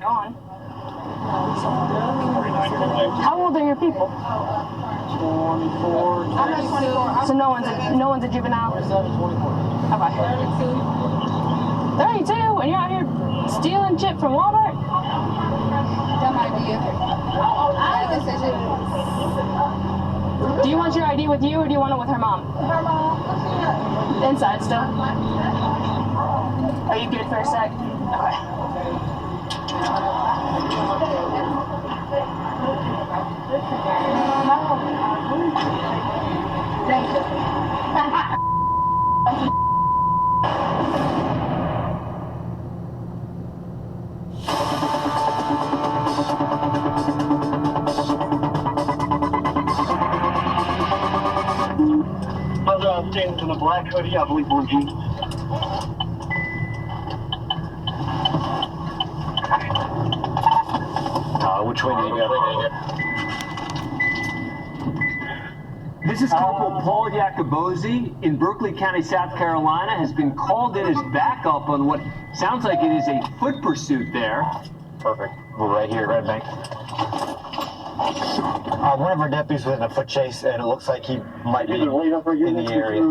Go on. How old are your people? 24. I'm not 24. So no one's a juvenile? 27, 24. Okay. 32, and you're out here stealing shit from Walmart? That might be it. Do you want your ID with you, or do you want it with her mom? Her mom. Inside still. Are you good for a sec? Okay. Thank you. Standing in the black hoodie, I believe blue jeans. Which way did you go? This is Corporal Paul Yacobosi in Berkeley County, South Carolina, has been called in as backup on what sounds like it is a foot pursuit there. Perfect. We're right here, Red Bank. One of our deputies was in a foot chase, and it looks like he might be in the area.